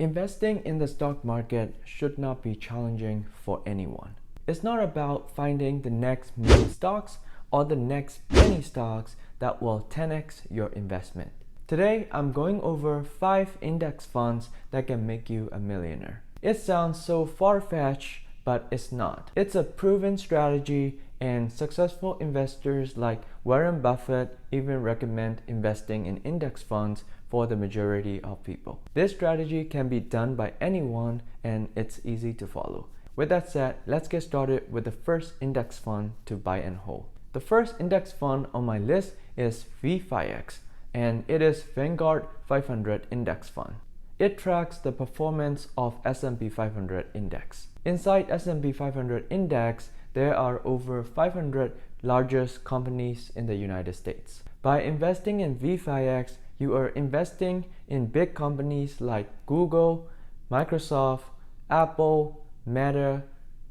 Investing in the stock market should not be challenging for anyone. It's not about finding the next meme stocks or the next penny stocks that will 10x your investment. Today, I'm going over 5 index funds that can make you a millionaire. It sounds so far-fetched, but it's not. It's a proven strategy, and successful investors like Warren Buffett even recommend investing in index funds for the majority of people. This strategy can be done by anyone, and it's easy to follow. With that said, let's get started with the first index fund to buy and hold. The first index fund on my list is V5X, and it is Vanguard 500 index fund. It tracks the performance of S&P 500 index. Inside S&P 500 index, there are over 500 largest companies in the United States. By investing in V5X, you are investing in big companies like Google, Microsoft, Apple, Meta,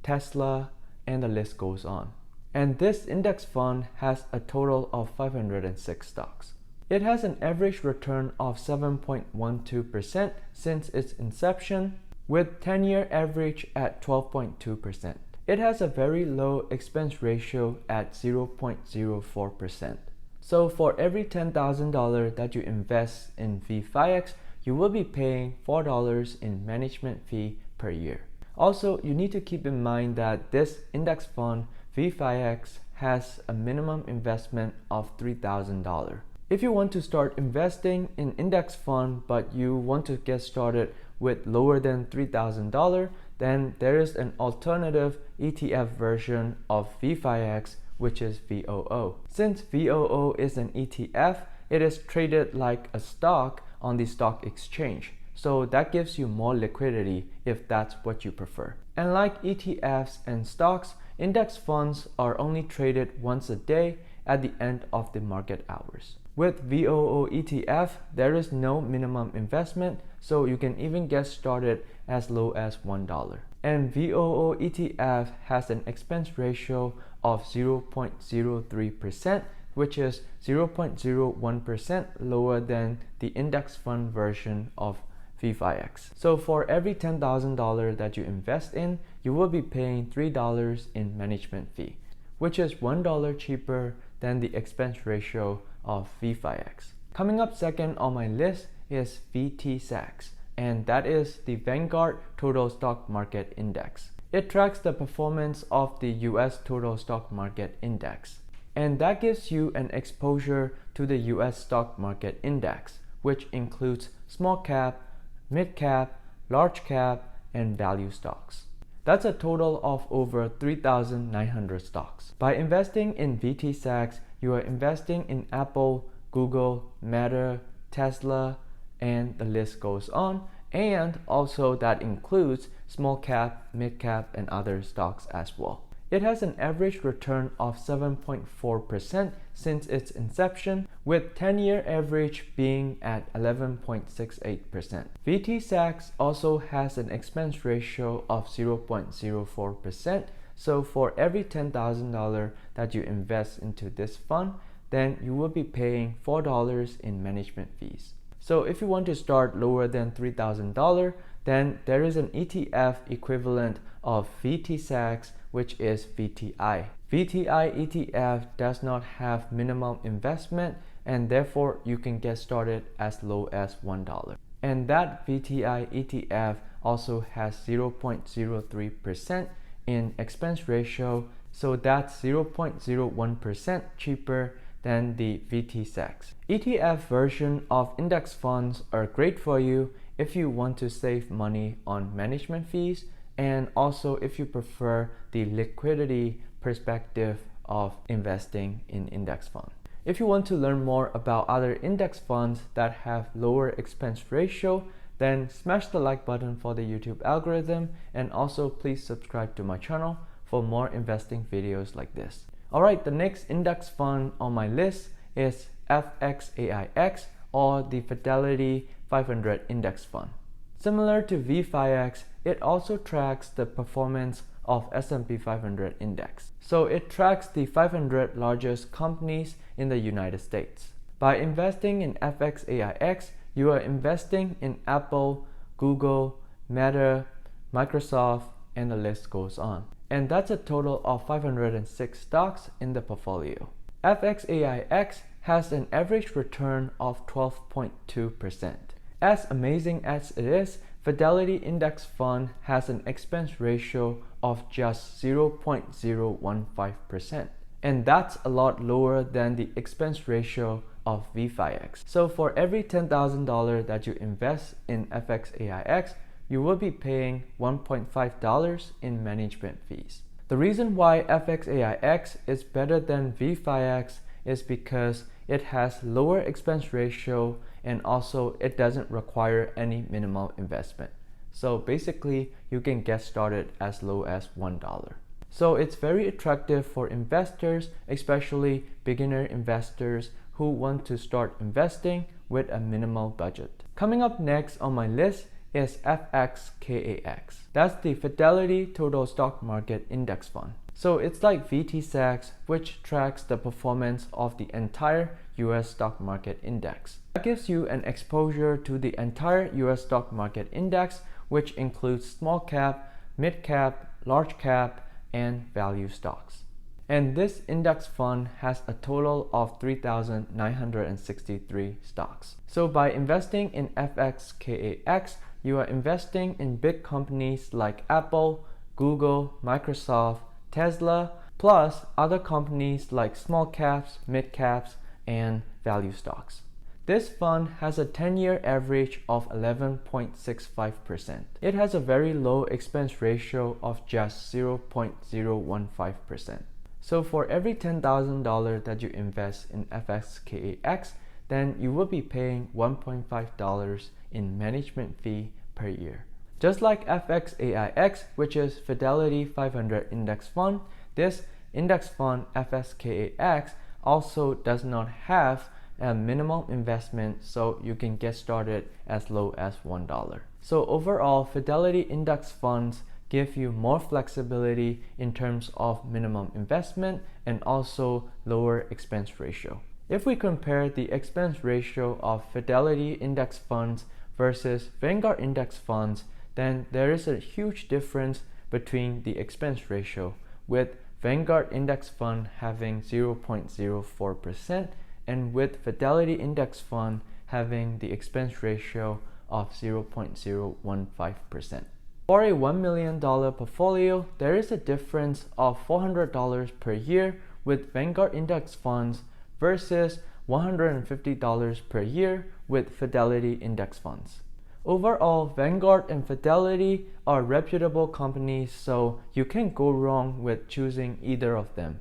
Tesla, and the list goes on. And this index fund has a total of 506 stocks. It has an average return of 7.12% since its inception, with 10-year average at 12.2%. It has a very low expense ratio at 0.04%. So for every $10,000 that you invest in V5X, you will be paying $4 in management fee per year. Also, you need to keep in mind that this index fund, V5X, has a minimum investment of $3,000. If you want to start investing in index fund but you want to get started with lower than $3,000, then there is an alternative ETF version of V5X, which is VOO. Since VOO is an ETF, it is traded like a stock on the stock exchange. So that gives you more liquidity if that's what you prefer. And like ETFs and stocks, index funds are only traded once a day at the end of the market hours. With VOO ETF, there is no minimum investment, so you can even get started as low as $1. And VOO ETF has an expense ratio of 0.03%, which is 0.01% lower than the index fund version of V5X. So for every $10,000 that you invest in, you will be paying $3 in management fee, which is $1 cheaper than the expense ratio of V5X. Coming up second on my list is VTSAX, and that is the Vanguard Total Stock Market Index. It tracks the performance of the US Total Stock Market Index, and that gives you an exposure to the US Stock Market Index, which includes small cap, mid cap, large cap, and value stocks. That's a total of over 3,900 stocks. By investing in VTSAX, you are investing in Apple, Google, Meta, Tesla, and the list goes on. And also that includes small cap, mid cap, and other stocks as well. It has an average return of 7.4% since its inception, with 10-year average being at 11.68%. VTSAX also has an expense ratio of 0.04%, so for every $10,000 that you invest into this fund, then you will be paying $4 in management fees. So if you want to start lower than $3,000, then there is an ETF equivalent of VTSAX, which is VTI. VTI ETF does not have minimum investment, and therefore you can get started as low as $1. And that VTI ETF also has 0.03% in expense ratio, so that's 0.01% cheaper than the VTSAX. ETF version of index funds are great for you if you want to save money on management fees, and also if you prefer the liquidity perspective of investing in index funds. If you want to learn more about other index funds that have lower expense ratio, then smash the like button for the YouTube algorithm, and also please subscribe to my channel for more investing videos like this. Alright, the next index fund on my list is FXAIX, or the Fidelity 500 Index Fund. Similar to V5X, it also tracks the performance of S&P 500 index. So it tracks the 500 largest companies in the United States. By investing in FXAIX, you are investing in Apple, Google, Meta, Microsoft, and the list goes on. And that's a total of 506 stocks in the portfolio. FXAIX has an average return of 12.2%. As amazing as it is, Fidelity Index Fund has an expense ratio of just 0.015%. And that's a lot lower than the expense ratio of VFIX. So for every $10,000 that you invest in FXAIX, you will be paying $1.5 in management fees. The reason why FXAIX is better than VFIX is because it has lower expense ratio and also it doesn't require any minimal investment. So basically, you can get started as low as $1. So it's very attractive for investors, especially beginner investors who want to start investing with a minimal budget. Coming up next on my list is FXKAX. That's the Fidelity Total Stock Market Index Fund. So it's like VTSAX, which tracks the performance of the entire US stock market index. That gives you an exposure to the entire US stock market index, which includes small cap, mid cap, large cap, and value stocks. And this index fund has a total of 3,963 stocks. So by investing in FXKAX, you are investing in big companies like Apple, Google, Microsoft, Tesla, plus other companies like small caps, mid caps, and value stocks. This fund has a 10-year average of 11.65%. It has a very low expense ratio of just 0.015%. So for every $10,000 that you invest in FXKAX, then you will be paying $1.5 in management fee per year. Just like FXAIX, which is Fidelity 500 Index Fund, this index fund FXKAX also does not have a minimum investment, so you can get started as low as $1. So overall, Fidelity Index Funds give you more flexibility in terms of minimum investment and also lower expense ratio. If we compare the expense ratio of Fidelity Index Funds versus Vanguard Index Funds, then there is a huge difference between the expense ratio, with Vanguard Index Fund having 0.04% and with Fidelity Index Fund having the expense ratio of 0.015%. For a $1 million portfolio, there is a difference of $400 per year with Vanguard Index Funds versus $150 per year with Fidelity Index Funds. Overall, Vanguard and Fidelity are reputable companies, so you can't go wrong with choosing either of them.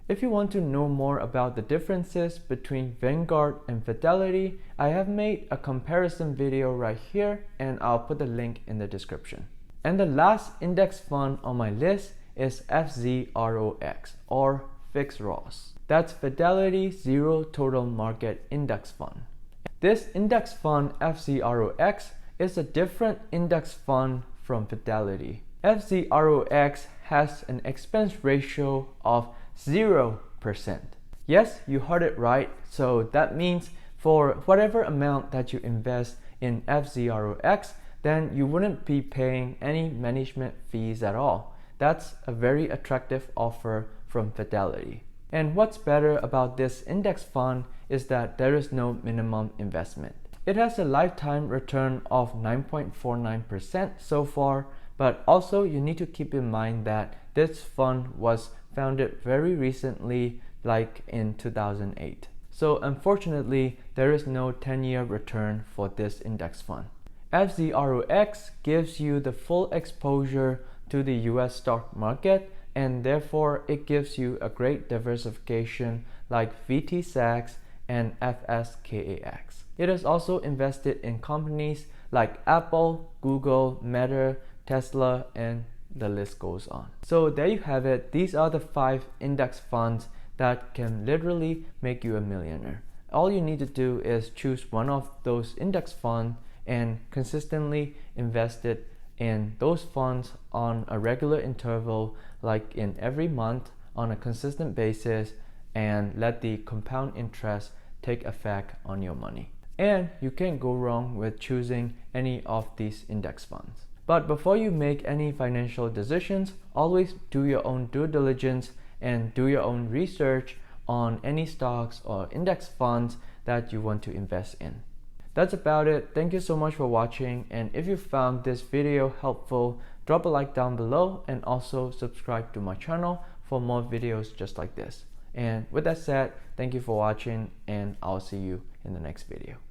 If you want to know more about the differences between Vanguard and Fidelity, I have made a comparison video right here and I'll put the link in the description. And the last index fund on my list is FZROX or FIXROS. That's Fidelity Zero Total Market Index Fund. This index fund FZROX is a different index fund from Fidelity. FZROX has an expense ratio of 0%. Yes, you heard it right. So that means for whatever amount that you invest in FZROX, then you wouldn't be paying any management fees at all. That's a very attractive offer from Fidelity. And what's better about this index fund is that there is no minimum investment. It has a lifetime return of 9.49% so far, but also you need to keep in mind that this fund was founded very recently, like in 2008. So unfortunately, there is no 10-year return for this index fund. FZROX gives you the full exposure to the US stock market, and therefore it gives you a great diversification like VTSAX and FSKAX. It is also invested in companies like Apple, Google, Meta, Tesla, and the list goes on. So there you have it. These are the 5 index funds that can literally make you a millionaire. All you need to do is choose one of those index funds and consistently invest it in those funds on a regular interval, like in every month on a consistent basis, and let the compound interest take effect on your money. and you can't go wrong with choosing any of these index funds. But before you make any financial decisions, always do your own due diligence and do your own research on any stocks or index funds that you want to invest in. That's about it. Thank you so much for watching, and if you found this video helpful, drop a like down below and also subscribe to my channel for more videos just like this. And with that said, thank you for watching, and I'll see you in the next video.